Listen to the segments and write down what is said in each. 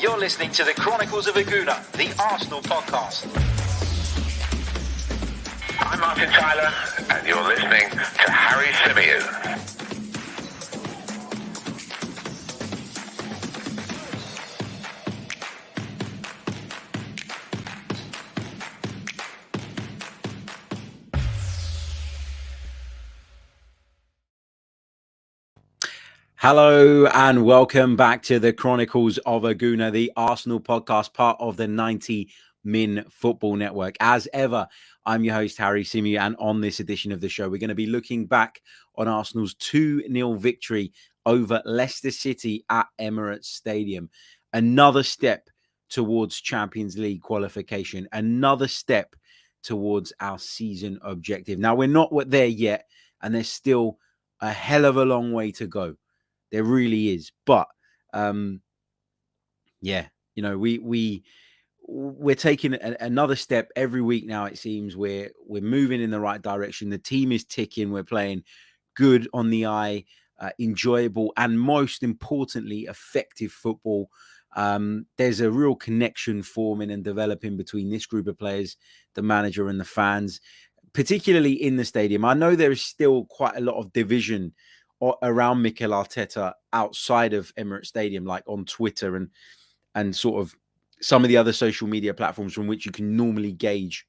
You're listening to the Chronicles of a Gooner, the Arsenal podcast. I'm Martin Tyler, and you're listening to Harry Symeou. Hello and welcome back to the Chronicles of a Gooner, the Arsenal podcast, part of the 90 Min Football Network. As ever, I'm your host, Harry Symeou, and on this edition of the show, we're going to be looking back on Arsenal's 2-0 victory over Leicester City at Emirates Stadium. Another step towards Champions League qualification, another step towards our season objective. Now, we're not there yet, and there's still a hell of a long way to go. There really is. But, we're taking another step every week now, it seems. We're moving in the right direction. The team is ticking. We're playing good on the eye, enjoyable, and most importantly, effective football. There's a real connection forming and developing between this group of players, the manager and the fans, particularly in the stadium. I know there is still quite a lot of division around Mikel Arteta outside of Emirates Stadium, like on Twitter and sort of some of the other social media platforms from which you can normally gauge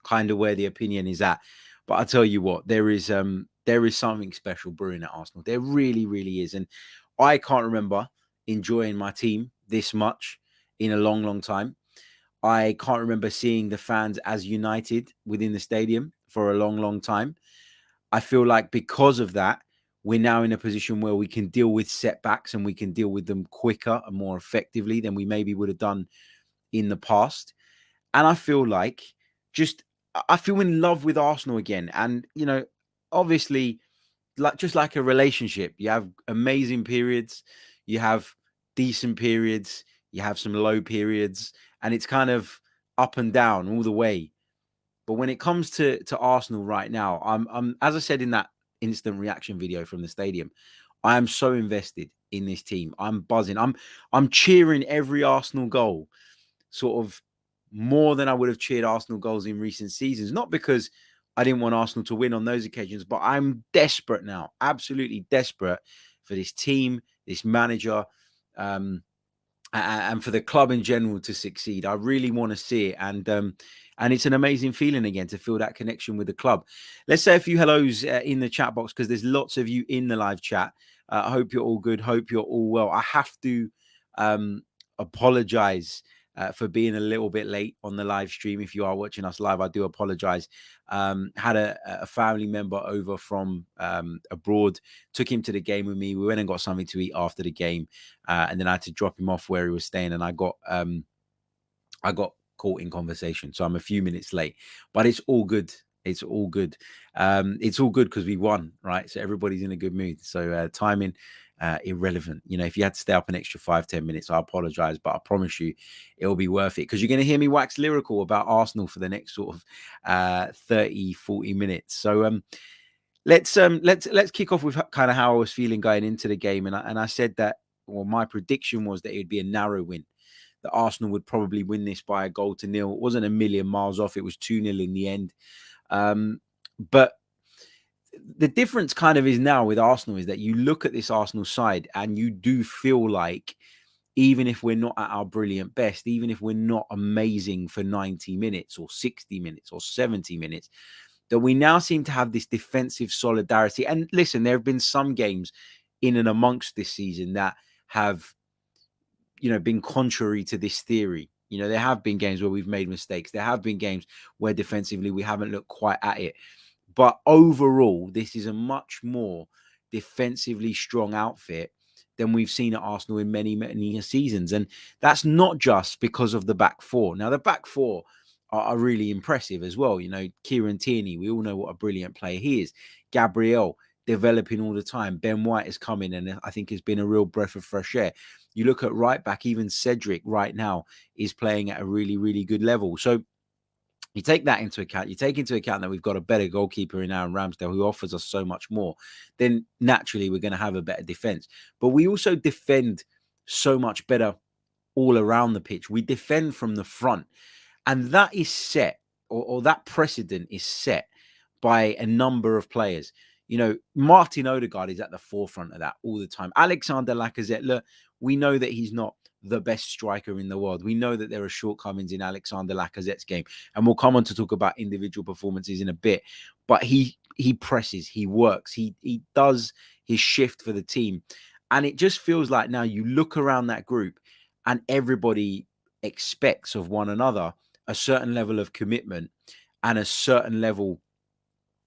kind of where the opinion is at. But I tell you what, there is something special brewing at Arsenal. There really, really is. And I can't remember enjoying my team this much in a long, long time. I can't remember seeing the fans as united within the stadium for a long, long time. I feel like because of that, we're now in a position where we can deal with setbacks and we can deal with them quicker and more effectively than we maybe would have done in the past. And I feel like I feel in love with Arsenal again. And, obviously, just like a relationship, you have amazing periods, you have decent periods, you have some low periods, and it's kind of up and down all the way. But when it comes to Arsenal right now, I'm as I said in that instant reaction video from the stadium, I am so invested in this team. I'm buzzing. I'm cheering every Arsenal goal sort of more than I would have cheered Arsenal goals in recent seasons. Not because I didn't want Arsenal to win on those occasions, but I'm desperate now, absolutely desperate for this team, this manager, and for the club in general to succeed. I really want to see it. And it's an amazing feeling again to feel that connection with the club. Let's say a few hellos in the chat box because there's lots of you in the live chat. I hope you're all good. Hope you're all well. I have to apologize for being a little bit late on the live stream. If you are watching us live, I do apologize. Had a family member over from abroad, took him to the game with me. We went and got something to eat after the game. And then I had to drop him off where he was staying. And I got caught in conversation. So I'm a few minutes late, but it's all good. It's all good. It's all good because we won, right? So everybody's in a good mood. So timing, irrelevant. If you had to stay up an extra 5-10 minutes, I apologize, but I promise you it'll be worth it because you're going to hear me wax lyrical about Arsenal for the next sort of 30-40 minutes. So let's kick off with kind of how I was feeling going into the game. And I said that, well, my prediction was that it would be a narrow win, that Arsenal would probably win this by 1-0. It wasn't a million miles off. It was 2-0 in the end. But the difference kind of is now with Arsenal is that you look at this Arsenal side and you do feel like even if we're not at our brilliant best, even if we're not amazing for 90 minutes or 60 minutes or 70 minutes, that we now seem to have this defensive solidarity. And listen, there have been some games in and amongst this season that have been contrary to this theory. There have been games where we've made mistakes. There have been games where defensively we haven't looked quite at it. But overall, this is a much more defensively strong outfit than we've seen at Arsenal in many, many seasons. And that's not just because of the back four. Now, the back four are really impressive as well. Kieran Tierney, we all know what a brilliant player he is. Gabriel, developing all the time. Ben White is coming and I think has been a real breath of fresh air. You look at right back, even Cedric right now is playing at a really, really good level. So you take that into account. You take into account that we've got a better goalkeeper in Aaron Ramsdale who offers us so much more. Then naturally we're going to have a better defense. But we also defend so much better all around the pitch. We defend from the front. And that is set, or that precedent is set by a number of players. You know, Martin Odegaard is at the forefront of that all the time. Alexandre Lacazette, look, we know that he's not the best striker in the world. We know that there are shortcomings in Alexandre Lacazette's game. And we'll come on to talk about individual performances in a bit. But he presses, he works, he does his shift for the team. And it just feels like now you look around that group and everybody expects of one another a certain level of commitment and a certain level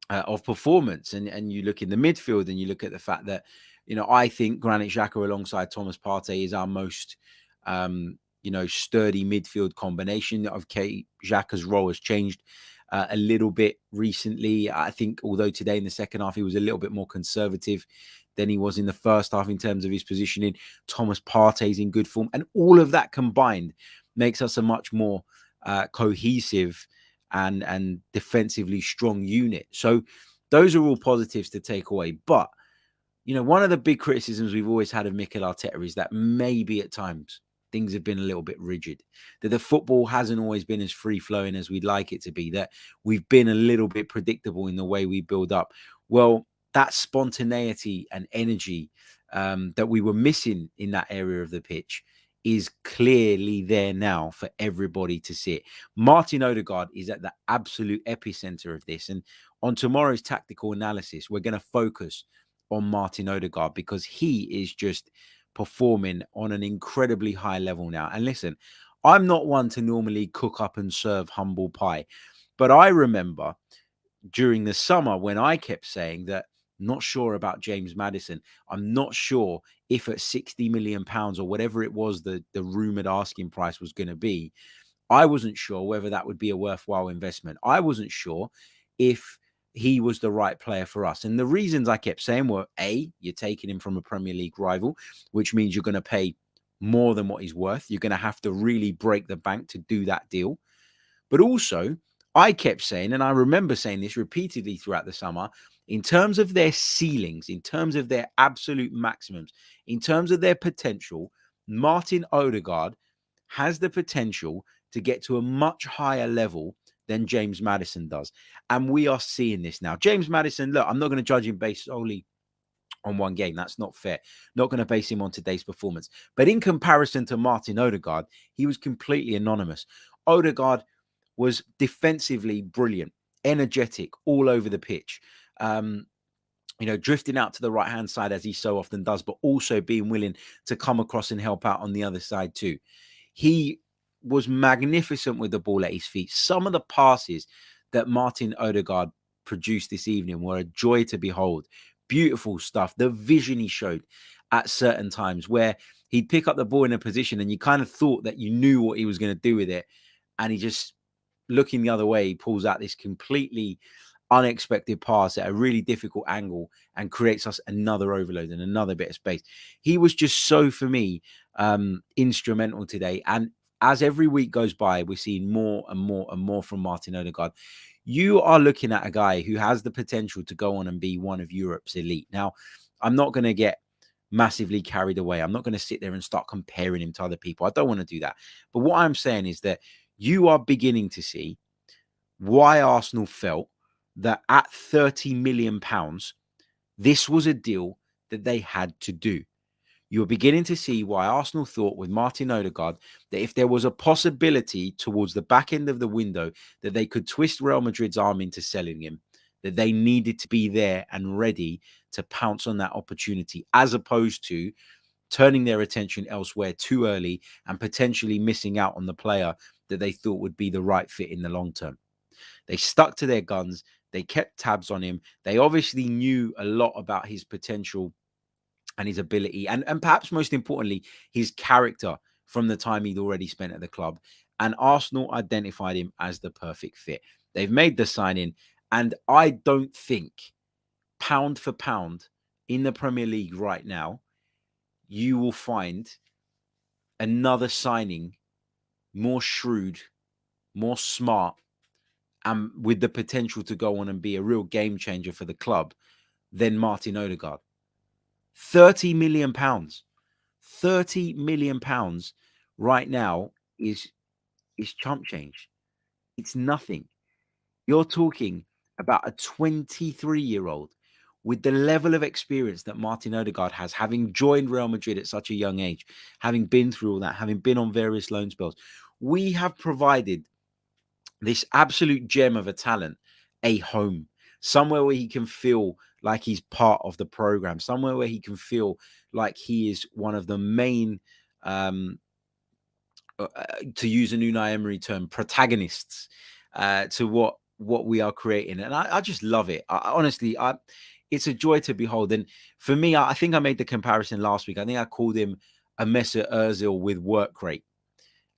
of performance. And you look in the midfield and you look at the fact that, you know, I think Granit Xhaka alongside Thomas Partey is our most, sturdy midfield combination. Okay, Xhaka's role has changed a little bit recently. I think, although today in the second half, he was a little bit more conservative than he was in the first half in terms of his positioning. Thomas Partey's in good form. And all of that combined makes us a much more cohesive and defensively strong unit. So those are all positives to take away. But, you know, one of the big criticisms we've always had of Mikel Arteta is that maybe at times things have been a little bit rigid, that the football hasn't always been as free-flowing as we'd like it to be, that we've been a little bit predictable in the way we build up. Well, that spontaneity and energy that we were missing in that area of the pitch is clearly there now for everybody to see it. Martin Odegaard is at the absolute epicenter of this. And on tomorrow's tactical analysis, we're going to focus on Martin Odegaard because he is just performing on an incredibly high level now. And listen, I'm not one to normally cook up and serve humble pie, but I remember during the summer when I kept saying that not sure about James Maddison. I'm not sure if at £60 million or whatever it was the rumored asking price was going to be. I wasn't sure whether that would be a worthwhile investment. I wasn't sure if he was the right player for us. And the reasons I kept saying were, A, you're taking him from a Premier League rival, which means you're going to pay more than what he's worth. You're going to have to really break the bank to do that deal. But also, I kept saying, and I remember saying this repeatedly throughout the summer, in terms of their ceilings, in terms of their absolute maximums, in terms of their potential, Martin Odegaard has the potential to get to a much higher level than James Maddison does. And we are seeing this now. James Maddison, look, I'm not going to judge him based solely on one game. That's not fair. Not going to base him on today's performance. But in comparison to Martin Odegaard, he was completely anonymous. Odegaard was defensively brilliant, energetic, all over the pitch. Drifting out to the right-hand side as he so often does, but also being willing to come across and help out on the other side too. He was magnificent with the ball at his feet. Some of the passes that Martin Odegaard produced this evening were a joy to behold. Beautiful stuff. The vision he showed at certain times where he'd pick up the ball in a position and you kind of thought that you knew what he was going to do with it. And he just, looking the other way, he pulls out this completely unexpected pass at a really difficult angle and creates us another overload and another bit of space. He was just so, for me, instrumental today. And as every week goes by, we're seeing more and more and more from Martin Odegaard. You are looking at a guy who has the potential to go on and be one of Europe's elite. Now, I'm not going to get massively carried away. I'm not going to sit there and start comparing him to other people. I don't want to do that. But what I'm saying is that you are beginning to see why Arsenal felt that at £30 million, this was a deal that they had to do. You're beginning to see why Arsenal thought with Martin Odegaard that if there was a possibility towards the back end of the window that they could twist Real Madrid's arm into selling him, that they needed to be there and ready to pounce on that opportunity, as opposed to turning their attention elsewhere too early and potentially missing out on the player that they thought would be the right fit in the long term. They stuck to their guns. They kept tabs on him. They obviously knew a lot about his potential and his ability, and perhaps most importantly, his character from the time he'd already spent at the club. And Arsenal identified him as the perfect fit. They've made the signing, and I don't think, pound for pound, in the Premier League right now, you will find another signing more shrewd, more smart, and with the potential to go on and be a real game changer for the club than Martin Odegaard. £30 million. £30 million right now is chump change. It's nothing. You're talking about a 23-year-old with the level of experience that Martin Odegaard has, having joined Real Madrid at such a young age, having been through all that, having been on various loan spells. We have provided this absolute gem of a talent a home, somewhere where he can feel like he's part of the program, somewhere where he can feel like he is one of the main, to use a Unai Emery term, protagonists to what we are creating. And I just love it. Honestly, it's a joy to behold. And for me, I think I made the comparison last week. I think I called him a Mesut Ozil with work rate.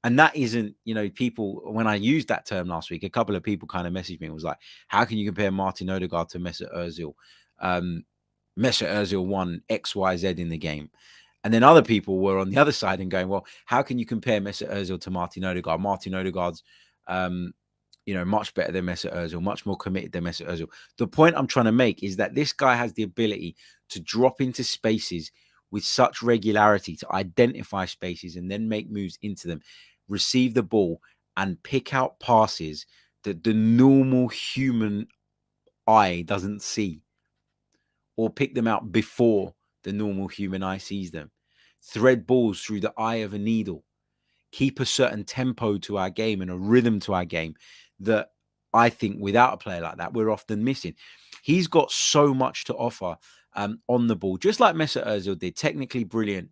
And that isn't, people, when I used that term last week, a couple of people kind of messaged me and was like, how can you compare Martin Odegaard to Mesut Ozil? Mesut Ozil won X, Y, Z in the game. And then other people were on the other side and going, well, how can you compare Mesut Ozil to Martin Odegaard? Martin Odegaard's, much better than Mesut Ozil, much more committed than Mesut Ozil. The point I'm trying to make is that this guy has the ability to drop into spaces with such regularity, to identify spaces and then make moves into them, receive the ball and pick out passes that the normal human eye doesn't see, or pick them out before the normal human eye sees them, thread balls through the eye of a needle, keep a certain tempo to our game and a rhythm to our game that I think without a player like that, we're often missing. He's got so much to offer on the ball, just like Mesut Ozil did, technically brilliant,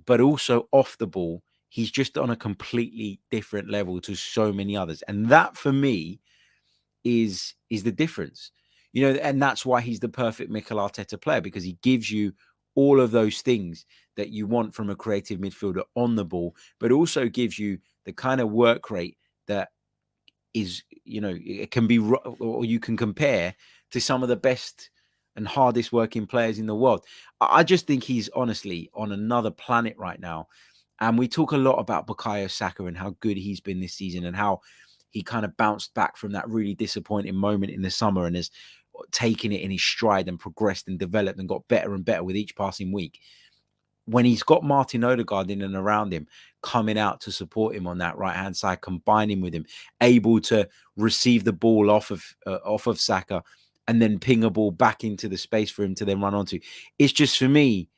but also off the ball. He's just on a completely different level to so many others. And that for me is the difference, and that's why he's the perfect Mikel Arteta player, because he gives you all of those things that you want from a creative midfielder on the ball, but also gives you the kind of work rate that is, it can be, or you can compare to some of the best and hardest working players in the world. I just think he's honestly on another planet right now. And we talk a lot about Bukayo Saka and how good he's been this season and how he kind of bounced back from that really disappointing moment in the summer and has taken it in his stride and progressed and developed and got better and better with each passing week. When he's got Martin Odegaard in and around him, coming out to support him on that right-hand side, combining with him, able to receive the ball off of Saka and then ping a ball back into the space for him to then run onto. It's just, for me,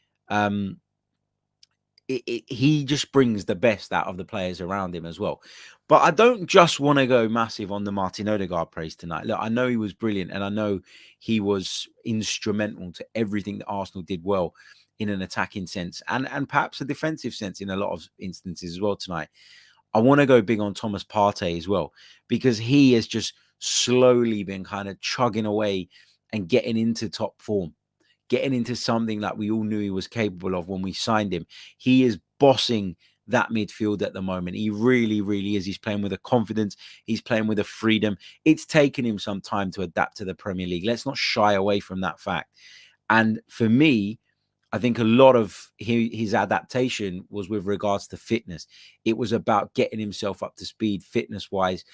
he just brings the best out of the players around him as well. But I don't just want to go massive on the Martin Odegaard praise tonight. Look, I know he was brilliant and I know he was instrumental to everything that Arsenal did well in an attacking sense and perhaps a defensive sense in a lot of instances as well tonight. I want to go big on Thomas Partey as well, because he has just slowly been kind of chugging away and getting into top form, getting into something that we all knew he was capable of when we signed him. He is bossing that midfield at the moment. He really, really is. He's playing with a confidence. He's playing with a freedom. It's taken him some time to adapt to the Premier League. Let's not shy away from that fact. And for me, I think a lot of his adaptation was with regards to fitness. It was about getting himself up to speed fitness-wise,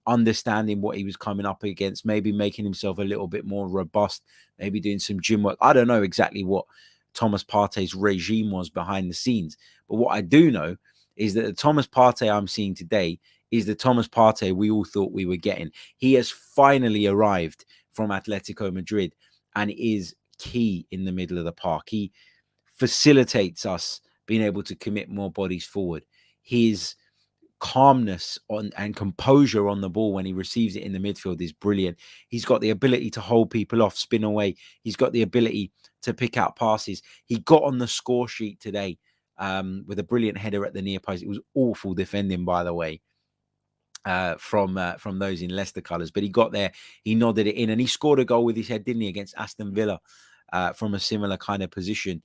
understanding what he was coming up against, maybe making himself a little bit more robust, maybe doing some gym work. I don't know exactly what Thomas Partey's regime was behind the scenes. But what I do know is that the Thomas Partey I'm seeing today is the Thomas Partey we all thought we were getting. He has finally arrived from Atletico Madrid and is key in the middle of the park. He facilitates us being able to commit more bodies forward. His calmness and composure on the ball when he receives it in the midfield is brilliant. He's got the ability to hold people off, spin away. He's got the ability to pick out passes. He got on the score sheet today with a brilliant header at the near post. It was awful defending, by the way, from those in Leicester colours, but he got there, he nodded it in, and he scored a goal with his head, didn't he, against Aston Villa from a similar kind of position.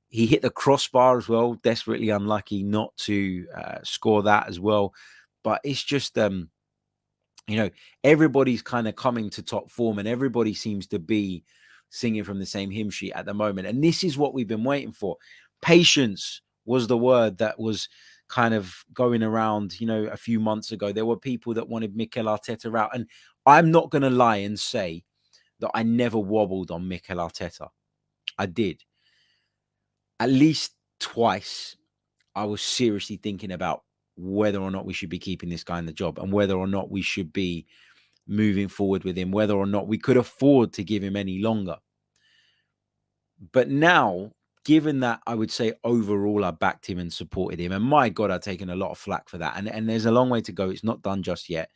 He hit the crossbar as well, desperately unlucky not to score that as well. But it's just, everybody's kind of coming to top form and everybody seems to be singing from the same hymn sheet at the moment. And this is what we've been waiting for. Patience was the word that was kind of going around, a few months ago. There were people that wanted Mikel Arteta out. And I'm not going to lie and say that I never wobbled on Mikel Arteta. I did. At least twice, I was seriously thinking about whether or not we should be keeping this guy in the job and whether or not we should be moving forward with him, whether or not we could afford to give him any longer. But now, given that I would say overall I backed him and supported him, and my God, I've taken a lot of flack for that. And there's a long way to go. It's not done just yet.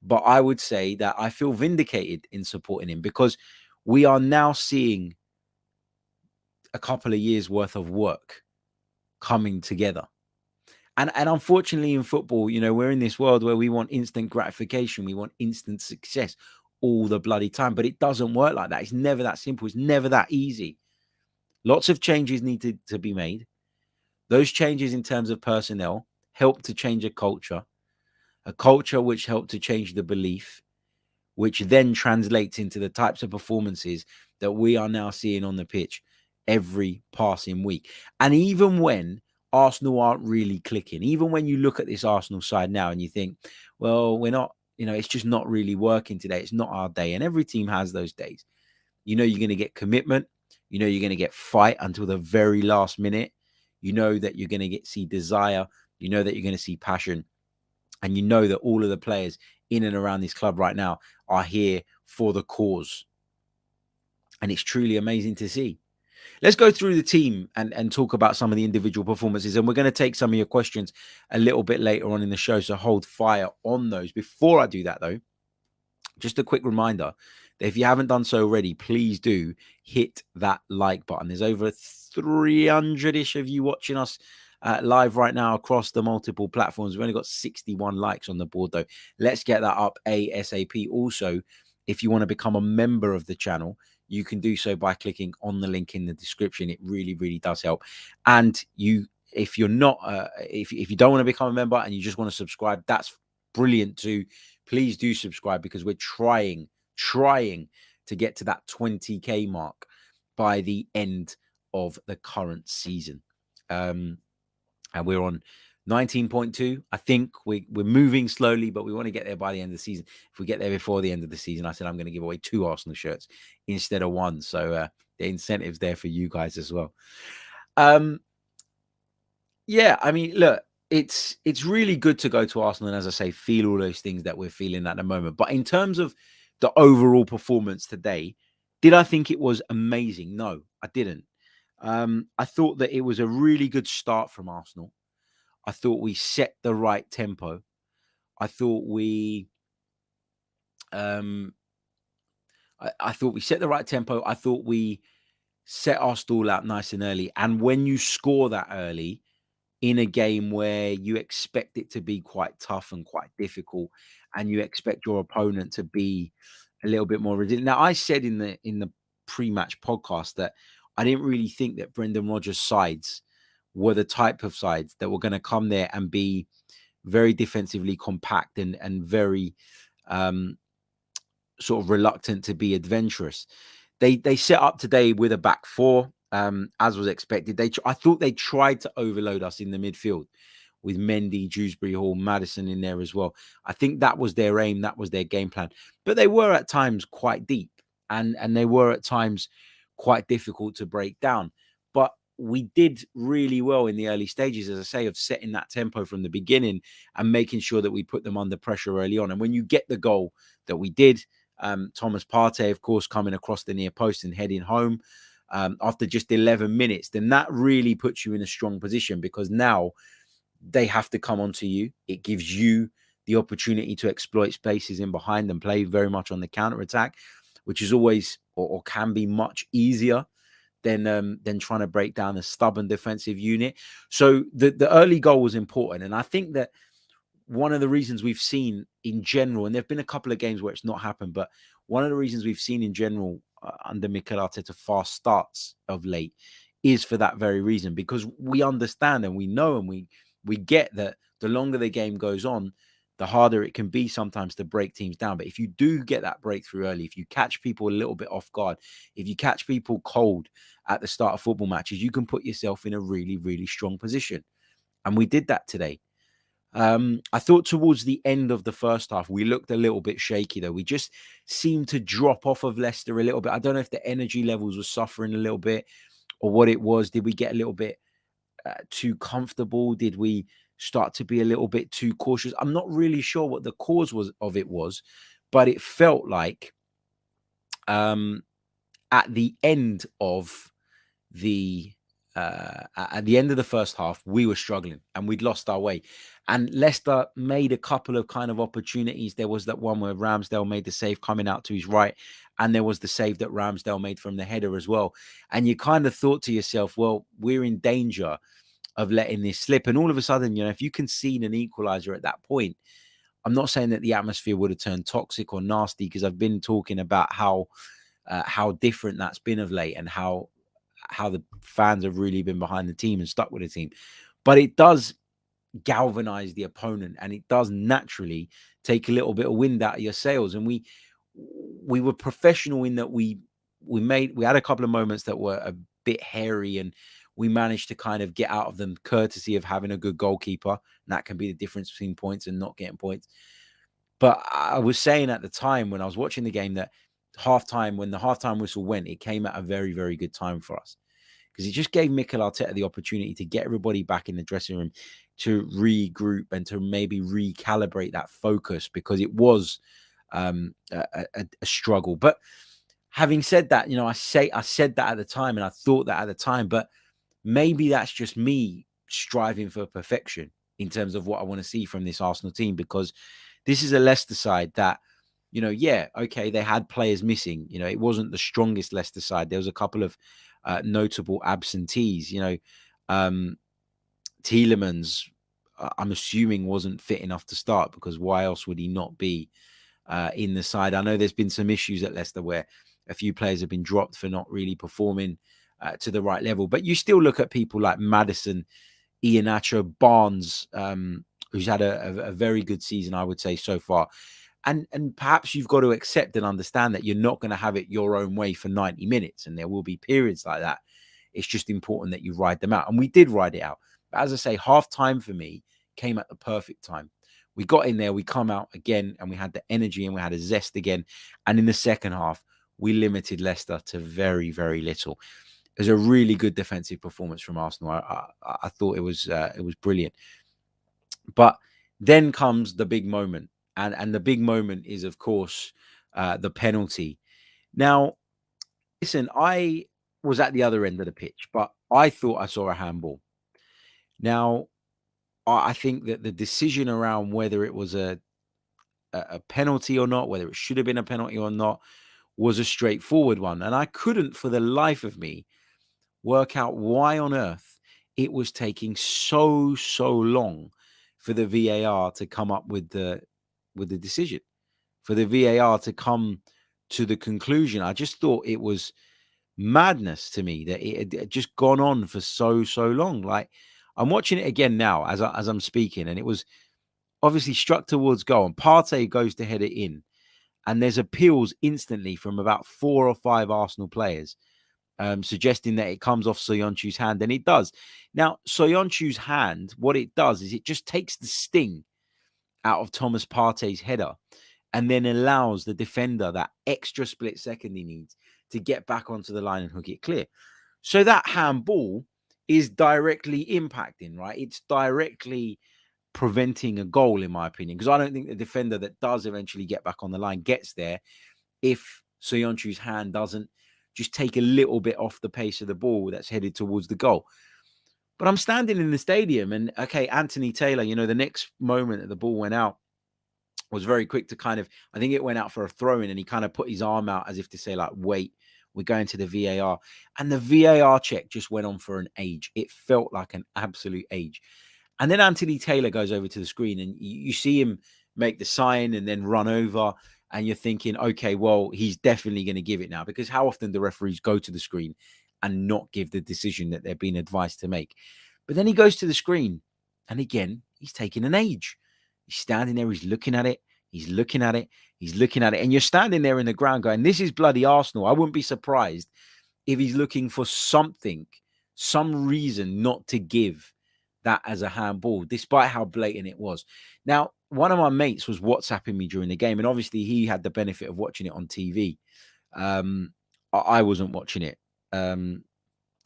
But I would say that I feel vindicated in supporting him because we are now seeing a couple of years worth of work coming together. And unfortunately in football, you know, we're in this world where we want instant gratification. We want instant success all the bloody time. But it doesn't work like that. It's never that simple. It's never that easy. Lots of changes need to be made. Those changes in terms of personnel help to change a culture which helped to change the belief, which then translates into the types of performances that we are now seeing on the pitch every passing week. And even when Arsenal aren't really clicking, even when you look at this Arsenal side now and you think, well, we're not, you know, it's just not really working today. It's not our day. And every team has those days. You know, you're going to get commitment. You know, you're going to get fight until the very last minute. You know that you're going to see desire. You know that you're going to see passion. And you know that all of the players in and around this club right now are here for the cause. And it's truly amazing to see. Let's go through the team and talk about some of the individual performances. And we're going to take some of your questions a little bit later on in the show. So hold fire on those. Before I do that, though, just a quick reminder that if you haven't done so already, please do hit that like button. There's over 300-ish of you watching us live right now across the multiple platforms. We've only got 61 likes on the board, though. Let's get that up ASAP. Also, if you want to become a member of the channel, you can do so by clicking on the link in the description. It really, really does help. And if you're not, if you don't want to become a member and you just want to subscribe, that's brilliant too. Please do subscribe because we're trying to get to that 20k mark by the end of the current season. And we're on 19.2. I think we're moving slowly, but we want to get there by the end of the season. If we get there before the end of the season, I said I'm going to give away 2 Arsenal shirts instead of 1. So the incentive's there for you guys as well. Yeah, I mean, look, it's really good to go to Arsenal and, as I say, feel all those things that we're feeling at the moment. But in terms of the overall performance today, did I think it was amazing? No, I didn't. I thought that it was a really good start from Arsenal. I thought we set the right tempo. I thought we I thought we set the right tempo. I thought we set our stall out nice and early. And when you score that early in a game where you expect it to be quite tough and quite difficult, and you expect your opponent to be a little bit more resilient. Now, I said in the pre-match podcast that I didn't really think that Brendan Rodgers' sides were the type of sides that were going to come there and be very defensively compact and very sort of reluctant to be adventurous. They set up today with a back 4, as was expected. I thought they tried to overload us in the midfield with Mendy, Dewsbury Hall, Maddison in there as well. I think that was their aim. That was their game plan. But they were at times quite deep and they were at times quite difficult to break down. But we did really well in the early stages, as I say, of setting that tempo from the beginning and making sure that we put them under pressure early on. And when you get the goal that we did, Thomas Partey, of course, coming across the near post and heading home after just 11 minutes, then that really puts you in a strong position because now they have to come onto you. It gives you the opportunity to exploit spaces in behind and play very much on the counter-attack, which is always or can be much easier than trying to break down a stubborn defensive unit. So the early goal was important. And I think that one of the reasons we've seen in general, and there have been a couple of games where it's not happened, but one of the reasons we've seen in general under Mikel Arteta fast starts of late is for that very reason, because we understand and we know and we get that the longer the game goes on, the harder it can be sometimes to break teams down. But if you do get that breakthrough early, if you catch people a little bit off guard, if you catch people cold at the start of football matches, you can put yourself in a really, really strong position. And we did that today. I thought towards the end of the first half, we looked a little bit shaky, though. We just seemed to drop off of Leicester a little bit. I don't know if the energy levels were suffering a little bit or what it was. Did we get a little bit too comfortable? Did we start to be a little bit too cautious? I'm not really sure what the cause of it was, but it felt like at the end of the first half, we were struggling and we'd lost our way. And Leicester made a couple of kind of opportunities. There was that one where Ramsdale made the save coming out to his right, and there was the save that Ramsdale made from the header as well. And you kind of thought to yourself, well, we're in danger of letting this slip. And all of a sudden, if you concede an equalizer at that point, I'm not saying that the atmosphere would have turned toxic or nasty, because I've been talking about how different that's been of late, and how the fans have really been behind the team and stuck with the team. But it does galvanize the opponent, and it does naturally take a little bit of wind out of your sails. And we were professional in that we had a couple of moments that were a bit hairy, and we managed to kind of get out of them, courtesy of having a good goalkeeper. And that can be the difference between points and not getting points. But I was saying at the time when I was watching the game that when the halftime whistle went, it came at a very, very good time for us, because it just gave Mikel Arteta the opportunity to get everybody back in the dressing room, to regroup and to maybe recalibrate that focus, because it was a struggle. But having said that, I said that at the time, and I thought that at the time, but maybe that's just me striving for perfection in terms of what I want to see from this Arsenal team, because this is a Leicester side that, okay, they had players missing. It wasn't the strongest Leicester side. There was a couple of notable absentees. Tielemans, I'm assuming, wasn't fit enough to start, because why else would he not be in the side? I know there's been some issues at Leicester where a few players have been dropped for not really performing to the right level. But you still look at people like Maddison, Iheanacho, Barnes, who's had a very good season, I would say, so far. And perhaps you've got to accept and understand that you're not going to have it your own way for 90 minutes. And there will be periods like that. It's just important that you ride them out. And we did ride it out. But as I say, half time for me came at the perfect time. We got in there, we come out again, and we had the energy and we had a zest again. And in the second half, we limited Leicester to very, very little. It was a really good defensive performance from Arsenal. I thought it was brilliant. But then comes the big moment. And the big moment is, of course, the penalty. Now, listen, I was at the other end of the pitch, but I thought I saw a handball. Now, I think that the decision around whether it was a penalty or not, whether it should have been a penalty or not, was a straightforward one. And I couldn't, for the life of me, work out why on earth it was taking so long for the VAR to come up with the decision, for the VAR to come to the conclusion. I just thought it was madness to me that it had just gone on for so long. Like, I'm watching it again now as I'm speaking, and it was obviously struck towards goal, and Partey goes to head it in, and there's appeals instantly from about 4 or 5 Arsenal players, suggesting that it comes off Soyuncu's hand, and it does. Now, Soyuncu's hand, what it does is it just takes the sting out of Thomas Partey's header, and then allows the defender that extra split second he needs to get back onto the line and hook it clear. So that handball is directly impacting, right? It's directly preventing a goal, in my opinion, because I don't think the defender that does eventually get back on the line gets there if Soyuncu's hand doesn't just take a little bit off the pace of the ball that's headed towards the goal. But I'm standing in the stadium, and okay, Anthony Taylor, the next moment that the ball went out was very quick to kind of, I think it went out for a throw-in, and he kind of put his arm out as if to say, like, wait, we're going to the VAR. And the VAR check just went on for an age. It felt like an absolute age. And then Anthony Taylor goes over to the screen, and you see him make the sign and then run over, and you're thinking, okay, well, he's definitely going to give it now, because how often do referees go to the screen and not give the decision that they're being advised to make? But then he goes to the screen, and again, he's taking an age. He's standing there, he's looking at it, he's looking at it, he's looking at it, and you're standing there in the ground going, this is bloody Arsenal. I wouldn't be surprised if he's looking for something, some reason not to give that as a handball, despite how blatant it was. Now, one of my mates was WhatsApping me during the game, and obviously he had the benefit of watching it on TV. I wasn't watching it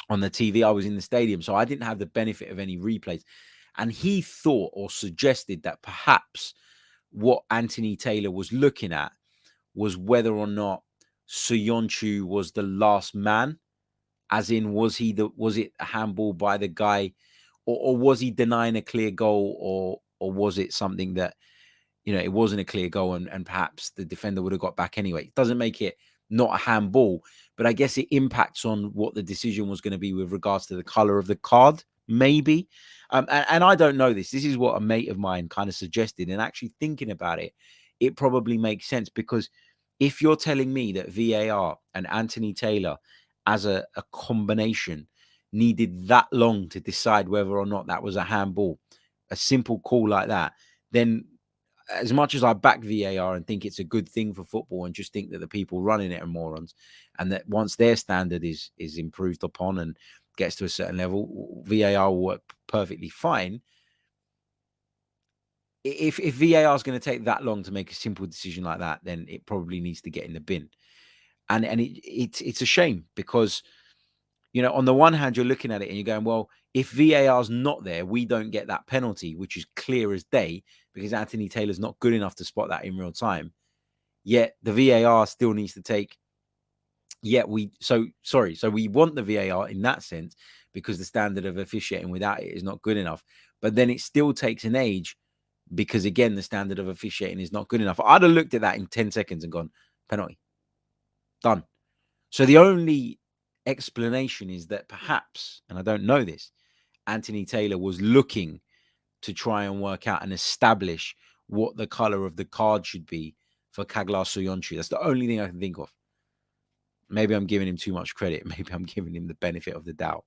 on the TV. I was in the stadium, so I didn't have the benefit of any replays. And he thought or suggested that perhaps what Anthony Taylor was looking at was whether or not Soyuncu was the last man, as in was it a handball by the guy, or was he denying a clear goal, or was it something that, you know, it wasn't a clear goal and perhaps the defender would have got back anyway. It doesn't make it not a handball, but I guess it impacts on what the decision was going to be with regards to the color of the card, maybe. And I don't know this. This is what a mate of mine kind of suggested. And actually thinking about it, it probably makes sense, because if you're telling me that VAR and Anthony Taylor as a combination needed that long to decide whether or not that was a handball, a simple call like that, then as much as I back VAR and think it's a good thing for football and just think that the people running it are morons, and that once their standard is improved upon and gets to a certain level, VAR will work perfectly fine. If VAR is going to take that long to make a simple decision like that, then it probably needs to get in the bin. And it's a shame, because, you know, on the one hand, you're looking at it and you're going, well, if VAR's not there, we don't get that penalty, which is clear as day, because Anthony Taylor's not good enough to spot that in real time. Yet the VAR still needs to take. So we want the VAR in that sense, because the standard of officiating without it is not good enough. But then it still takes an age, because again, the standard of officiating is not good enough. I'd have looked at that in 10 seconds and gone, penalty, done. So the only explanation is that perhaps, and I don't know this, Anthony Taylor was looking to try and work out and establish what the color of the card should be for Caglar Soyuncu. That's the only thing I can think of. Maybe I'm giving him too much credit. Maybe I'm giving him the benefit of the doubt.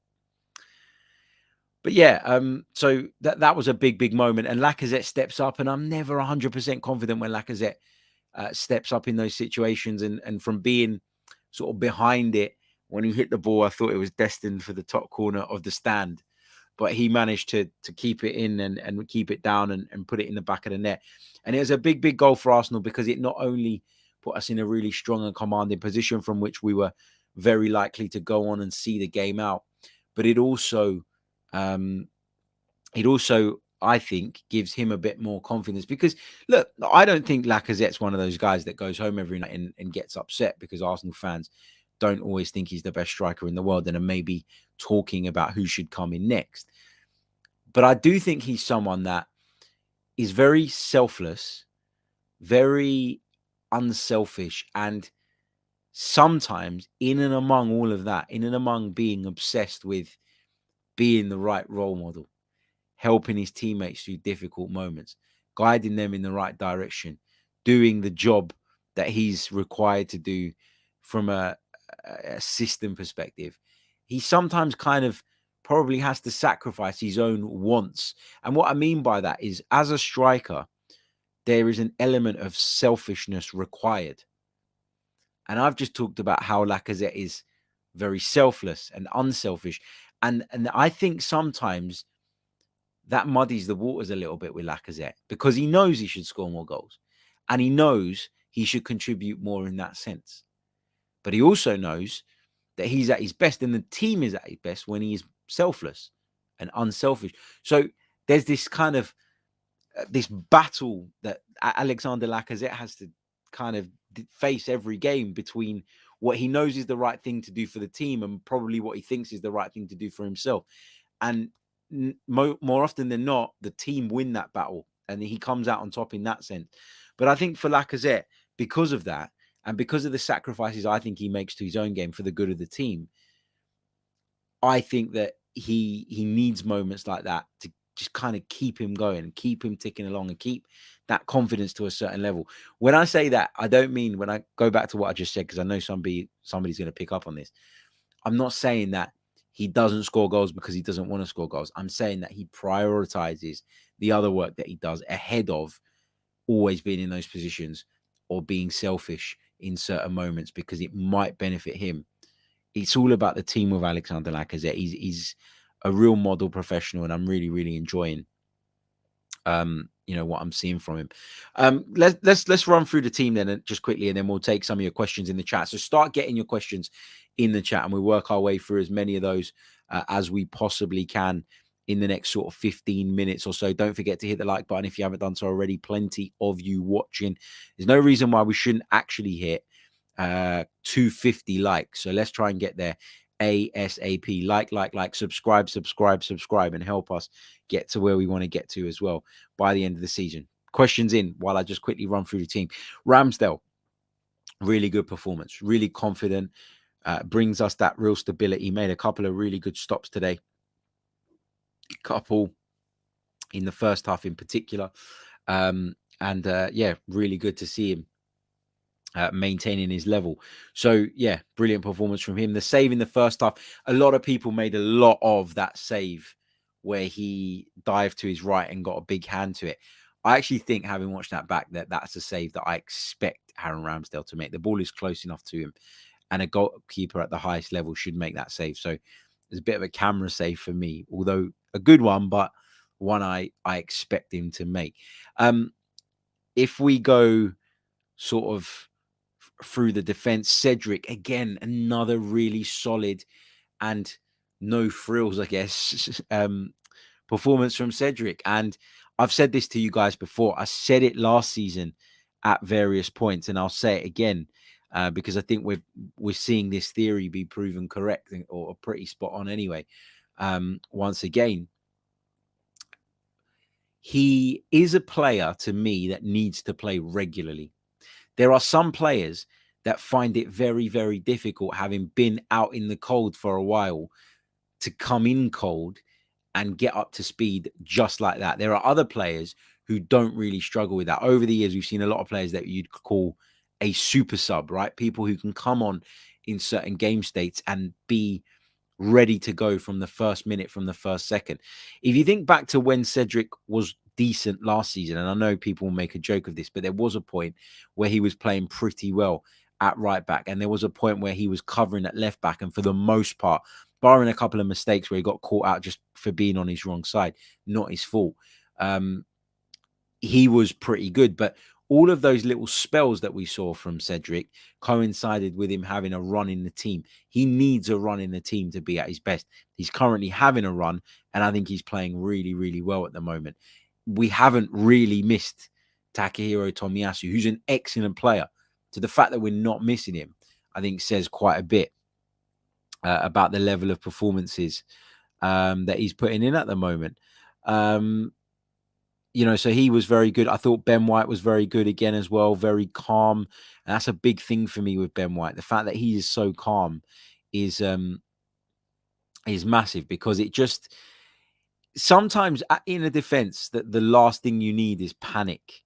But yeah, so that was a big moment. And Lacazette steps up, and I'm never 100% confident when Lacazette steps up in those situations. And from being sort of behind it, when he hit the ball, I thought it was destined for the top corner of the stand. But he managed to keep it in and keep it down and put it in the back of the net. And it was a big goal for Arsenal, because it not only put us in a really strong and commanding position from which we were very likely to go on and see the game out, but it also, I think, gives him a bit more confidence. Because, look, I don't think Lacazette's one of those guys that goes home every night and gets upset because Arsenal fans don't always think he's the best striker in the world and are maybe talking about who should come in next. But I do think he's someone that is very selfless, very unselfish, and sometimes in and among all of that, in and among being obsessed with being the right role model, helping his teammates through difficult moments, guiding them in the right direction, doing the job that he's required to do from a system perspective, he sometimes kind of probably has to sacrifice his own wants. And what I mean by that is, as a striker, there is an element of selfishness required. And I've just talked about how Lacazette is very selfless and unselfish. And I think sometimes that muddies the waters a little bit with Lacazette, because he knows he should score more goals and he knows he should contribute more in that sense. But he also knows that he's at his best and the team is at his best when he is selfless and unselfish. So there's this kind of this battle that Alexandre Lacazette has to kind of face every game, between what he knows is the right thing to do for the team and probably what he thinks is the right thing to do for himself. And more often than not, the team win that battle and he comes out on top in that sense. But I think for Lacazette, because of that, and because of the sacrifices I think he makes to his own game for the good of the team, I think that he needs moments like that to just kind of keep him going and keep him ticking along and keep that confidence to a certain level. When I say that, I don't mean, when I go back to what I just said, because I know somebody's going to pick up on this. I'm not saying that he doesn't score goals because he doesn't want to score goals. I'm saying that he prioritizes the other work that he does ahead of always being in those positions or being selfish in certain moments because it might benefit him. It's all about the team with Alexandre Lacazette. He's a real model professional, and I'm really, really enjoying what I'm seeing from him. Let's run through the team then, just quickly, and then we'll take some of your questions in the chat. So start getting your questions in the chat, and we'll work our way through as many of those as we possibly can in the next sort of 15 minutes or so. Don't forget to hit the like button if you haven't done so already. Plenty of you watching. There's no reason why we shouldn't actually hit 250 likes. So let's try and get there ASAP. Like, subscribe, and help us get to where we want to get to as well by the end of the season. Questions in while I just quickly run through the team. Ramsdale, really good performance, really confident, brings us that real stability. Made a couple of really good stops today. Couple in the first half in particular. Really good to see him maintaining his level. So yeah, brilliant performance from him. The save in the first half, a lot of people made a lot of that save where he dived to his right and got a big hand to it. I actually think, having watched that back, that's a save that I expect Aaron Ramsdale to make. The ball is close enough to him, and a goalkeeper at the highest level should make that save. So there's a bit of a camera save for me, although a good one, but one I expect him to make. If we go sort of through the defense, Cedric, again, another really solid and no frills, I guess, performance from Cedric. And I've said this to you guys before. I said it last season at various points, and I'll say it again because I think we're seeing this theory be proven correct, or pretty spot on anyway. Once again, he is a player to me that needs to play regularly. There are some players that find it very, very difficult, having been out in the cold for a while, to come in cold and get up to speed just like that. There are other players who don't really struggle with that. Over the years, we've seen a lot of players that you'd call a super sub, right? People who can come on in certain game states and be ready to go from the first minute, from the first second. If you think back to when Cedric was decent last season, and I know people will make a joke of this, but there was a point where he was playing pretty well at right back, and there was a point where he was covering at left back, and for the most part, barring a couple of mistakes where he got caught out just for being on his wrong side, not his fault, he was pretty good. But all of those little spells that we saw from Cedric coincided with him having a run in the team. He needs a run in the team to be at his best. He's currently having a run, and I think he's playing really, really well at the moment. We haven't really missed Takahiro Tomiyasu, who's an excellent player. So the fact that we're not missing him, I think, says quite a bit about the level of performances that he's putting in at the moment. So he was very good. I thought Ben White was very good again as well, very calm. And that's a big thing for me with Ben White. The fact that he is so calm is massive, because it just, sometimes in a defense, that the last thing you need is panic.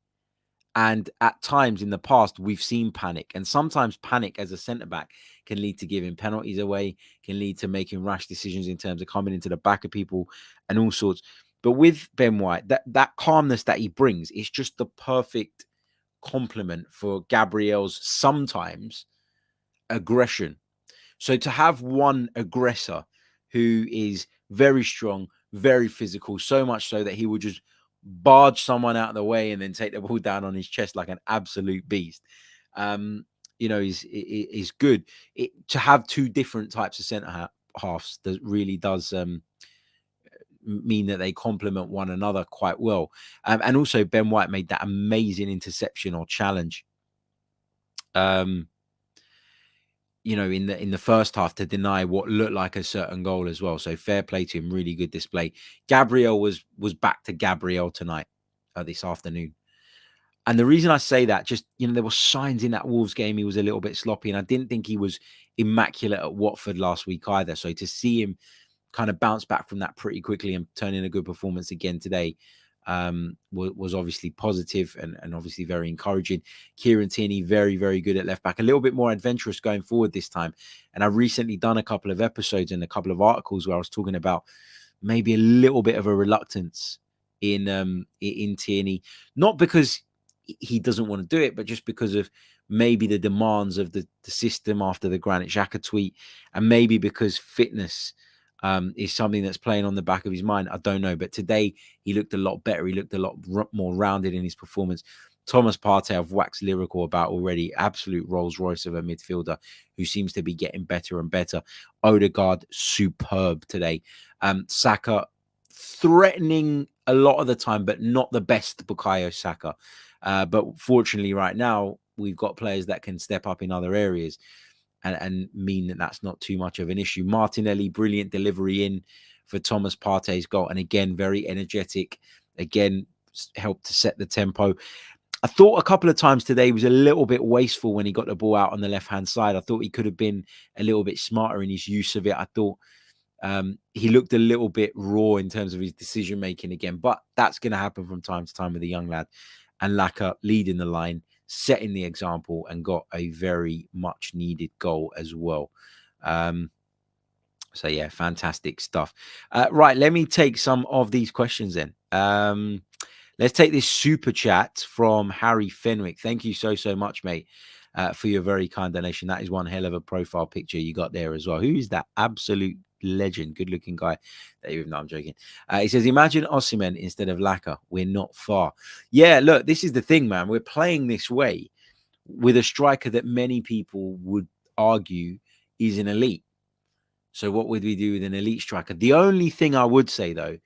And at times in the past, we've seen panic. And sometimes panic as a centre-back can lead to giving penalties away, can lead to making rash decisions in terms of coming into the back of people and all sorts. But with Ben White, that calmness that he brings is just the perfect complement for Gabriel's sometimes aggression. So to have one aggressor who is very strong, very physical, so much so that he will just barge someone out of the way and then take the ball down on his chest like an absolute beast, is good. To have two different types of centre halves that really does mean that they complement one another quite well. And also Ben White made that amazing interception or challenge in the first half to deny what looked like a certain goal as well. So fair play to him, really good display. Gabriel was back to Gabriel tonight, this afternoon. And the reason I say that, just, there were signs in that Wolves game he was a little bit sloppy, and I didn't think he was immaculate at Watford last week either. So to see him kind of bounce back from that pretty quickly and turn in a good performance again today was obviously positive and obviously very encouraging. Kieran Tierney, very, very good at left back, a little bit more adventurous going forward this time. And I've recently done a couple of episodes and a couple of articles where I was talking about maybe a little bit of a reluctance in Tierney, not because he doesn't want to do it, but just because of maybe the demands of the system after the Granit Xhaka tweet, and maybe because fitness is something that's playing on the back of his mind. I don't know. But today he looked a lot better. He looked a lot more rounded in his performance. Thomas Partey, I've waxed lyrical about already. Absolute Rolls Royce of a midfielder who seems to be getting better and better. Odegaard, superb today. Saka, threatening a lot of the time, but not the best Bukayo Saka. But fortunately, right now, we've got players that can step up in other areas and mean that that's not too much of an issue. Martinelli, brilliant delivery in for Thomas Partey's goal. And again, very energetic. Again, helped to set the tempo. I thought a couple of times today he was a little bit wasteful when he got the ball out on the left-hand side. I thought he could have been a little bit smarter in his use of it. I thought he looked a little bit raw in terms of his decision-making again. But that's going to happen from time to time with a young lad. And Laka leading the line, setting the example, and got a very much-needed goal as well. So, yeah, fantastic stuff. Right, let me take some of these questions then. Let's take this super chat from Harry Fenwick. Thank you so much, mate, for your very kind donation. That is one hell of a profile picture you got there as well. Who is that absolute legend? Good-looking guy. No, I'm joking. He says, imagine Osimhen instead of Laka. We're not far. Yeah, look, this is the thing, man. We're playing this way with a striker that many people would argue is an elite. So what would we do with an elite striker? The only thing I would say, though,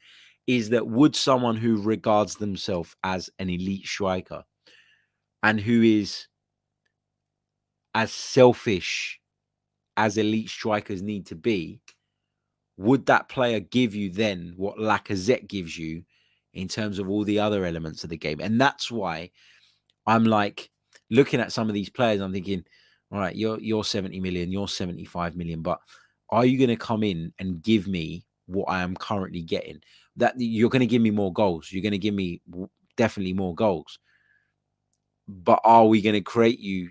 is that would someone who regards themselves as an elite striker and who is as selfish as elite strikers need to be, would that player give you then what Lacazette gives you in terms of all the other elements of the game? And that's why I'm like looking at some of these players, I'm thinking, all right, you're 70 million, you're 75 million, but are you going to come in and give me what I am currently getting? That you're going to give me more goals. You're going to give me definitely more goals. But are we going to create you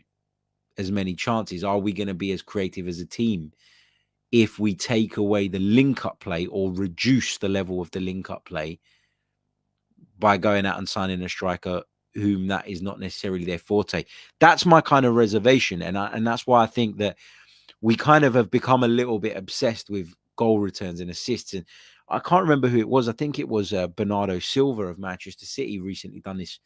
as many chances? Are we going to be as creative as a team if we take away the link-up play or reduce the level of the link-up play by going out and signing a striker whom that is not necessarily their forte? That's my kind of reservation. And that's why I think that we kind of have become a little bit obsessed with goal returns and assists. And I can't remember who it was. I think it was Bernardo Silva of Manchester City recently done this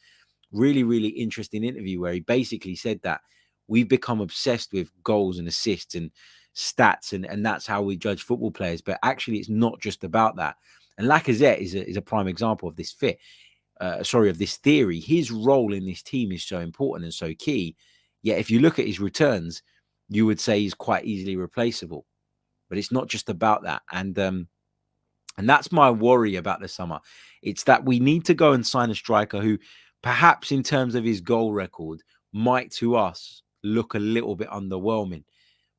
really, really interesting interview where he basically said that we've become obsessed with goals and assists and stats, and that's how we judge football players. But actually, it's not just about that. And Lacazette is a prime example of this of this theory. His role in this team is so important and so key. Yet if you look at his returns, you would say he's quite easily replaceable. But it's not just about that. And that's my worry about the summer. It's that we need to go and sign a striker who perhaps in terms of his goal record might to us look a little bit underwhelming.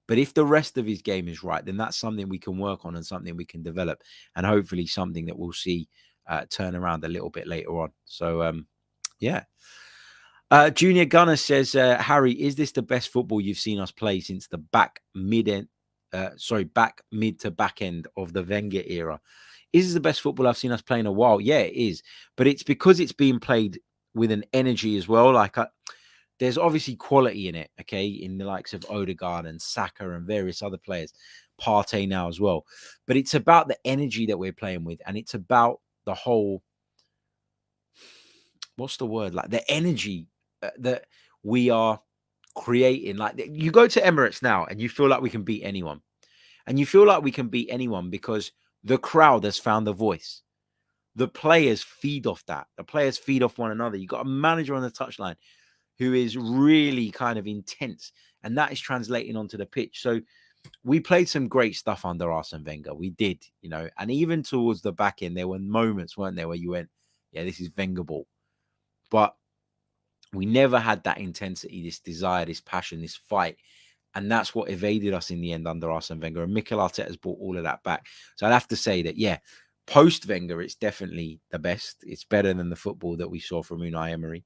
But if the rest of his game is right, then that's something we can work on and something we can develop, and hopefully something that we'll see turn around a little bit later on. So, yeah. Junior Gunner says, Harry, is this the best football you've seen us play since the back mid to back end of the Wenger era? Is this the best football I've seen us play in a while? Yeah, it is. But it's because it's being played with an energy as well. Like, there's obviously quality in it, okay, in the likes of Odegaard and Saka and various other players, Partey now as well. But it's about the energy that we're playing with, and it's about the whole, what's the word? Like the energy that we are creating. Like you go to Emirates now and you feel like we can beat anyone. And you feel like we can beat anyone because the crowd has found the voice. The players feed off that. The players feed off one another. You've got a manager on the touchline who is really kind of intense, and that is translating onto the pitch. So we played some great stuff under Arsene Wenger. We did, and even towards the back end, there were moments, weren't there, where you went, yeah, this is Wenger ball. But we never had that intensity, this desire, this passion, this fight. And that's what evaded us in the end under Arsene Wenger. And Mikel Arteta has brought all of that back. So I'd have to say that, yeah, post-Wenger, it's definitely the best. It's better than the football that we saw from Unai Emery.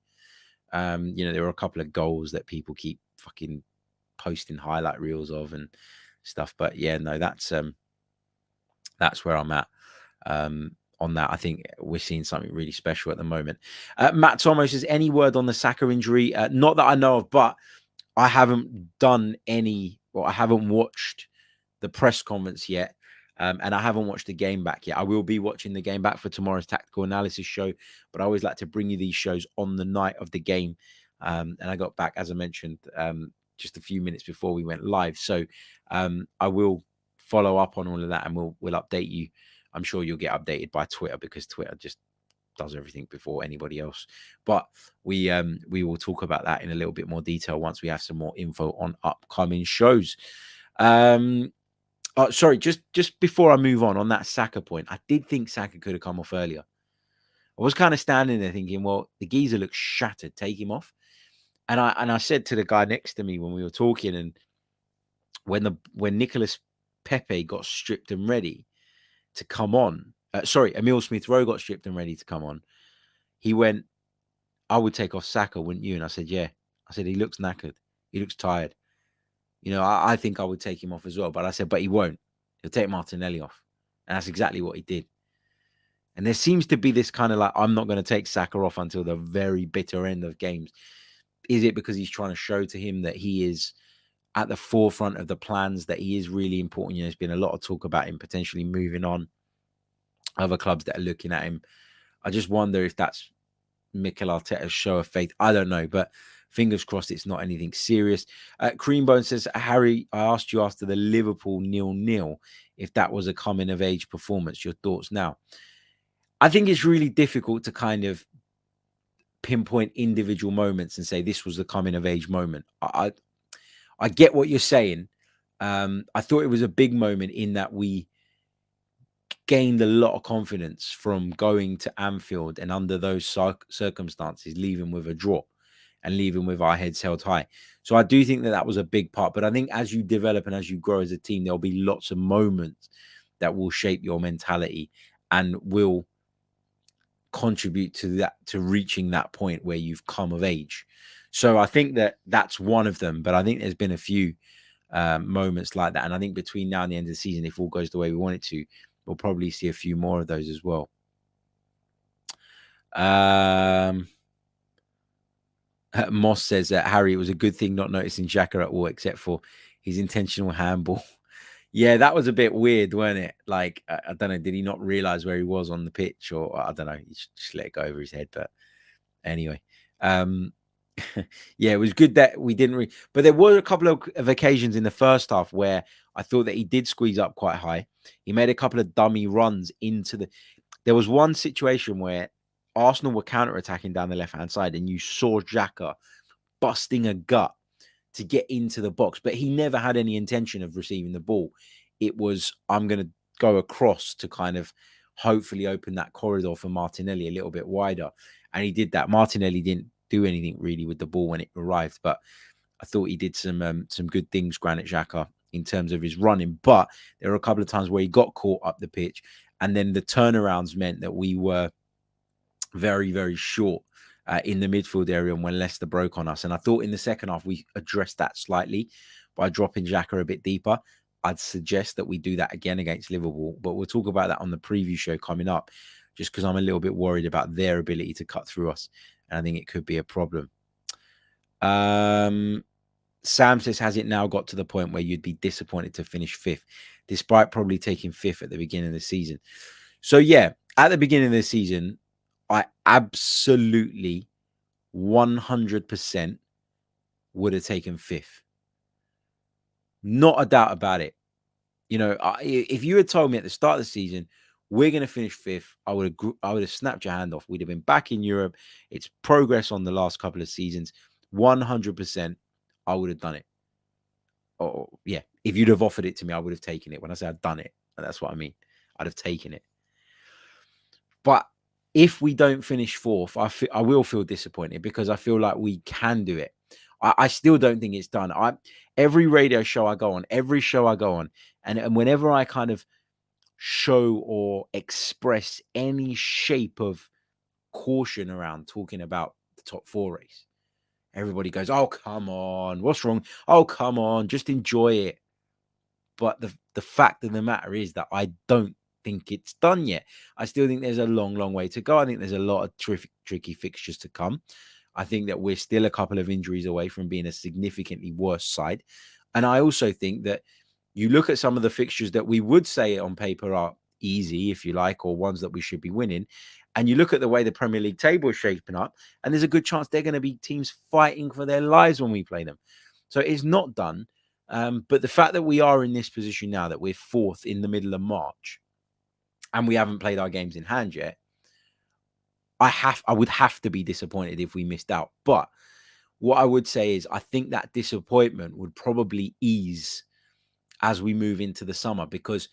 There were a couple of goals that people keep fucking posting highlight reels of and stuff. But yeah, no, that's where I'm at on that. I think we're seeing something really special at the moment. Matt Thomas says, any word on the Saka injury? Not that I know of, but I haven't done I haven't watched the press conference yet. And I haven't watched the game back yet. I will be watching the game back for tomorrow's tactical analysis show, but I always like to bring you these shows on the night of the game. And I got back, as I mentioned, just a few minutes before we went live. So I will follow up on all of that, and we'll update you. I'm sure you'll get updated by Twitter, because Twitter just does everything before anybody else. But we will talk about that in a little bit more detail once we have some more info on upcoming shows. Sorry, just before I move on that Saka point, I did think Saka could have come off earlier. I was kind of standing there thinking, well, the geezer looks shattered, take him off. And I said to the guy next to me when we were talking, and when Nicholas Pepe got stripped and ready to come on, Emile Smith-Rowe got stripped and ready to come on, he went, I would take off Saka, wouldn't you? And I said, yeah. I said, he looks knackered. He looks tired. You know, I think I would take him off as well. But I said, but he won't. He'll take Martinelli off. And that's exactly what he did. And there seems to be this kind of like, I'm not going to take Saka off until the very bitter end of games. Is it because he's trying to show to him that he is at the forefront of the plans, that he is really important? You know, there's been a lot of talk about him potentially moving on. Other clubs that are looking at him. I just wonder if that's Mikel Arteta's show of faith. I don't know, but fingers crossed it's not anything serious. Creambone says, Harry, I asked you after the Liverpool 0-0 if that was a coming-of-age performance. Your thoughts now? I think it's really difficult to kind of pinpoint individual moments and say this was the coming-of-age moment. I get what you're saying. I thought it was a big moment in that we gained a lot of confidence from going to Anfield and under those circumstances leaving with a draw and leaving with our heads held high. So I do think that was a big part. But I think as you develop and as you grow as a team, there'll be lots of moments that will shape your mentality and will contribute to that, to reaching that point where you've come of age. So I think that that's one of them. But I think there's been a few moments like that. And I think between now and the end of the season, if all goes the way we want it to, we'll probably see a few more of those as well. Moss says that, Harry, it was a good thing not noticing Xhaka at all, except for his intentional handball. Yeah, that was a bit weird, wasn't it? Like, I don't know, did he not realize where he was on the pitch? Or I don't know, he just let it go over his head. But anyway, yeah, it was good that we didn't but there were a couple of occasions in the first half where I thought that he did squeeze up quite high. He made a couple of dummy runs into there was one situation where Arsenal were counter-attacking down the left-hand side, and you saw Xhaka busting a gut to get into the box, but he never had any intention of receiving the ball. It was, I'm going to go across to kind of hopefully open that corridor for Martinelli a little bit wider. And he did that. Martinelli didn't do anything really with the ball when it arrived, but I thought he did some good things, Granit Xhaka, in terms of his running. But there were a couple of times where he got caught up the pitch, and then the turnarounds meant that we were very, very short in the midfield area, and when Leicester broke on us. And I thought in the second half we addressed that slightly by dropping Xhaka a bit deeper. I'd suggest that we do that again against Liverpool, but we'll talk about that on the preview show coming up, just because I'm a little bit worried about their ability to cut through us, and I think it could be a problem. Sam says, has it now got to the point where you'd be disappointed to finish fifth, despite probably taking fifth at the beginning of the season? So yeah, at the beginning of the season, I absolutely 100% would have taken fifth. Not a doubt about it. You know, if you had told me at the start of the season, we're going to finish fifth, I would have snapped your hand off. We'd have been back in Europe. It's progress on the last couple of seasons. 100%, I would have done it. Oh, yeah. If you'd have offered it to me, I would have taken it. When I say I've done it, that's what I mean. I'd have taken it. But if we don't finish fourth, I will feel disappointed, because I feel like we can do it. I still don't think it's done. Every radio show I go on, every show I go on, and whenever I kind of show or express any shape of caution around talking about the top four race, everybody goes, oh, come on, what's wrong? Oh, come on, just enjoy it. But the fact of the matter is that I don't think it's done yet. I still think there's a long, long way to go. I think there's a lot of tricky fixtures to come. I think that we're still a couple of injuries away from being a significantly worse side. And I also think that you look at some of the fixtures that we would say on paper are easy, if you like, or ones that we should be winning. And you look at the way the Premier League table is shaping up, and there's a good chance they're going to be teams fighting for their lives when we play them. So it's not done. But the fact that we are in this position now, that we're fourth in the middle of March, and we haven't played our games in hand yet, I would have to be disappointed if we missed out. But what I would say is I think that disappointment would probably ease as we move into the summer, because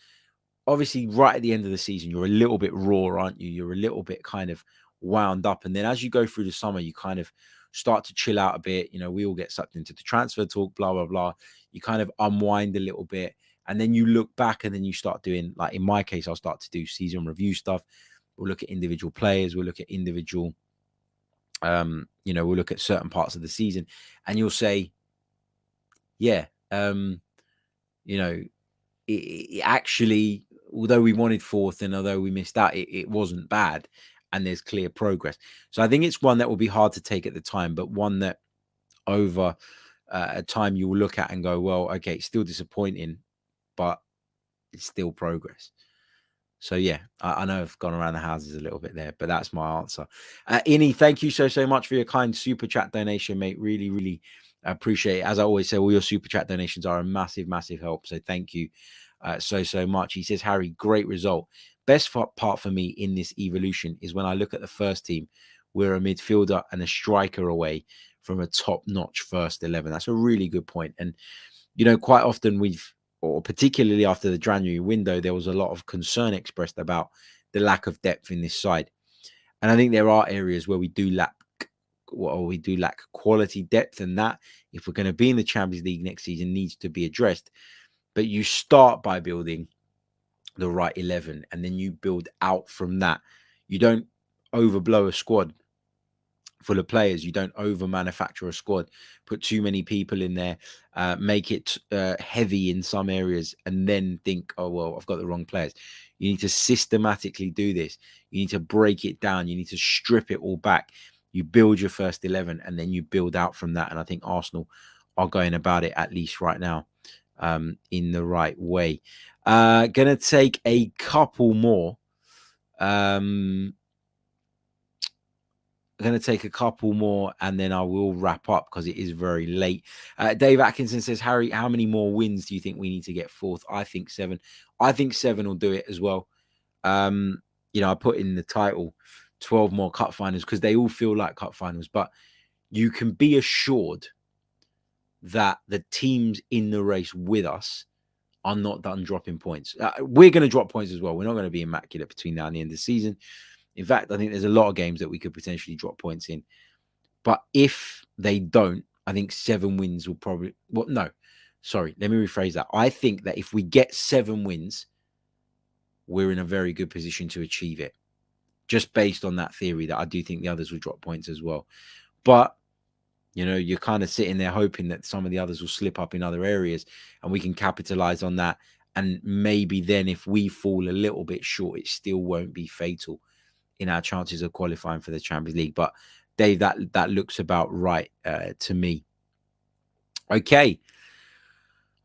obviously right at the end of the season, you're a little bit raw, aren't you? You're a little bit kind of wound up. And then as you go through the summer, you kind of start to chill out a bit. You know, we all get sucked into the transfer talk, blah, blah, blah. You kind of unwind a little bit. And then you look back and then you start doing, like in my case, I'll start to do season review stuff. We'll look at individual players. We'll look at individual, we'll look at certain parts of the season. And you'll say, yeah, it actually, although we wanted fourth and although we missed out, it wasn't bad, and there's clear progress. So I think it's one that will be hard to take at the time, but one that over a time you will look at and go, well, okay, it's still disappointing, but it's still progress. So yeah, I know I've gone around the houses a little bit there, but that's my answer. Ini, thank you so much for your kind super chat donation, mate. Really, really appreciate it. As I always say, all your super chat donations are a massive help. So thank you so much. He says, Harry, great result. Best part for me in this evolution is when I look at the first team, we're a midfielder and a striker away from a top-notch first 11. That's a really good point. And, quite often or particularly after the January window, there was a lot of concern expressed about the lack of depth in this side. And I think there are areas where we do lack quality depth, and that, if we're going to be in the Champions League next season, needs to be addressed. But you start by building the right 11, and then you build out from that. You don't overblow a squad full of players. You don't over manufacture a squad, put too many people in there, make it heavy in some areas, and then think, oh, well, I've got the wrong players. You need to systematically do this. You need to break it down. You need to strip it all back. You build your first 11, and then you build out from that. And I think Arsenal are going about it, at least right now, in the right way. Gonna take a couple more. I'm going to take a couple more and then I will wrap up because it is very late. Dave Atkinson says, Harry, how many more wins do you think we need to get fourth? I think 7. I think 7 will do it as well. I put in the title 12 more cup finals because they all feel like cup finals. But you can be assured that the teams in the race with us are not done dropping points. We're going to drop points as well. We're not going to be immaculate between now and the end of the season. In fact, I think there's a lot of games that we could potentially drop points in. But if they don't, I think 7 wins will probably... Well, no. Sorry, let me rephrase that. I think that if we get 7 wins, we're in a very good position to achieve it. Just based on that theory that I do think the others will drop points as well. But, you're kind of sitting there hoping that some of the others will slip up in other areas and we can capitalize on that. And maybe then if we fall a little bit short, it still won't be fatal in our chances of qualifying for the Champions League. But Dave, that looks about right to me. Okay,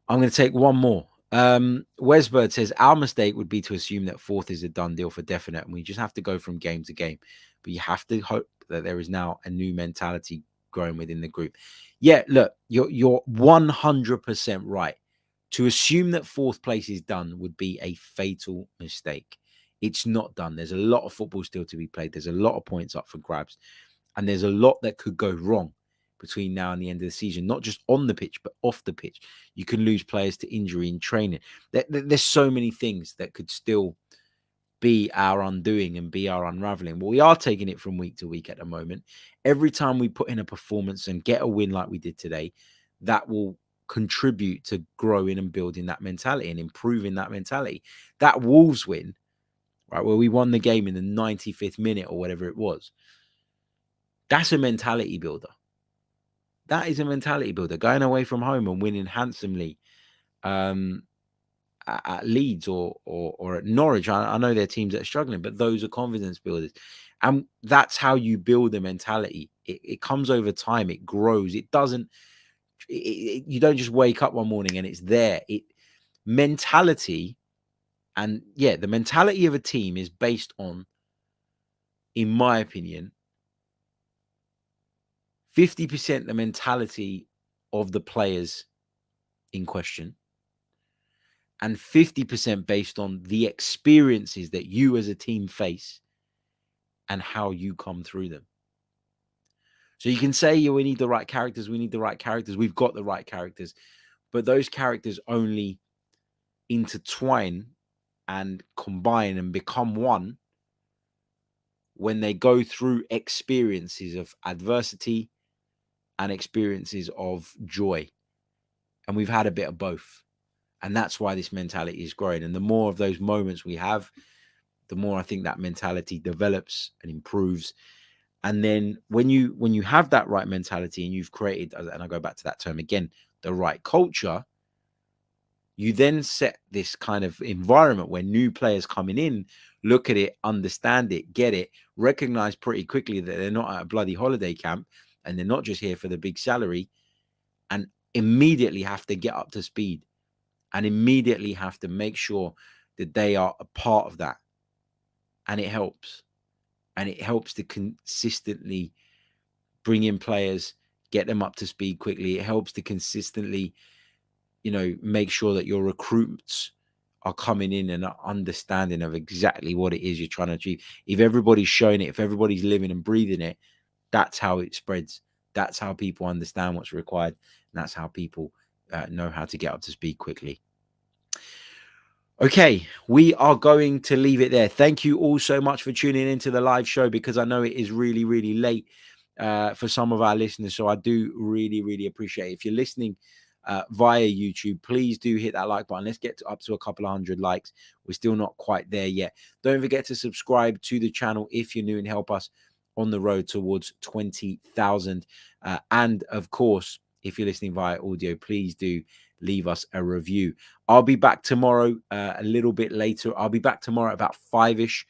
I'm going to take one more. Wesbird says, our mistake would be to assume that fourth is a done deal for definite, and we just have to go from game to game. But you have to hope that there is now a new mentality growing within the group. Yeah, look, you're 100% right. To assume that fourth place is done would be a fatal mistake. It's not done. There's a lot of football still to be played. There's a lot of points up for grabs. And there's a lot that could go wrong between now and the end of the season, not just on the pitch, but off the pitch. You can lose players to injury in training. There's so many things that could still be our undoing and be our unraveling. But we are taking it from week to week at the moment. Every time we put in a performance and get a win like we did today, that will contribute to growing and building that mentality and improving that mentality. That Wolves win, right, where we won the game in the 95th minute or whatever it was, that's a mentality builder. That is a mentality builder. Going away from home and winning handsomely at Leeds or at Norwich. I know there are teams that are struggling, but those are confidence builders. And that's how you build a mentality. It comes over time. It grows. It doesn't... you don't just wake up one morning and it's there. mentality, and the mentality of a team is based on, in my opinion, 50% the mentality of the players in question, and 50% based on the experiences that you as a team face and how you come through them. So you can say, we need the right characters, we've got the right characters, but those characters only intertwine and combine and become one when they go through experiences of adversity and experiences of joy. And we've had a bit of both. And that's why this mentality is growing. And the more of those moments we have, the more I think that mentality develops and improves. And then when you have that right mentality and you've created, and I go back to that term again, the right culture, you then set this kind of environment where new players coming in look at it, understand it, get it, recognize pretty quickly that they're not at a bloody holiday camp and they're not just here for the big salary, and immediately have to get up to speed and immediately have to make sure that they are a part of that. And it helps. And it helps to consistently bring in players, get them up to speed quickly. It helps to consistently, make sure that your recruits are coming in and are understanding of exactly what it is you're trying to achieve. If everybody's showing it, if everybody's living and breathing it, that's how it spreads. That's how people understand what's required. And that's how people know how to get up to speed quickly. Okay, we are going to leave it there. Thank you all so much for tuning into the live show, because I know it is really, really late for some of our listeners. So I do really, really appreciate it. If you're listening via YouTube, please do hit that like button. Let's get up to a couple of hundred likes. We're still not quite there yet. Don't forget to subscribe to the channel if you're new and help us on the road towards 20,000. And of course, if you're listening via audio, please do leave us a review. I'll be back tomorrow a little bit later. I'll be back tomorrow about 5-ish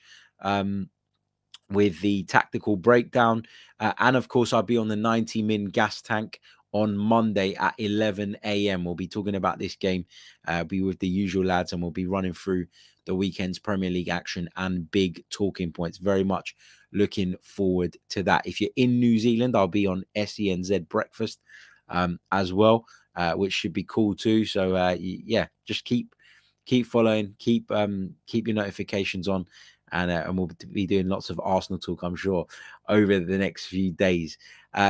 with the tactical breakdown. And of course, I'll be on the 90-min gas tank on Monday at 11 a.m. We'll be talking about this game, be with the usual lads, and we'll be running through the weekend's Premier League action and big talking points. Very much looking forward to that. If you're in New Zealand, I'll be on SENZ Breakfast as well, which should be cool too. So just keep following, keep your notifications on, and we'll be doing lots of Arsenal talk, I'm sure, over the next few days.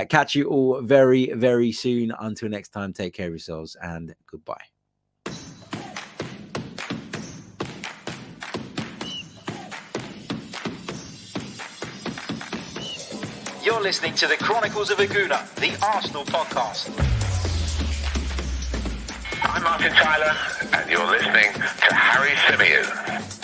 Catch you all very, very soon. Until next time, take care of yourselves and goodbye. You're listening to the Chronicles of a Gooner, the Arsenal podcast. I'm Martin Tyler, and you're listening to Harry Symeou.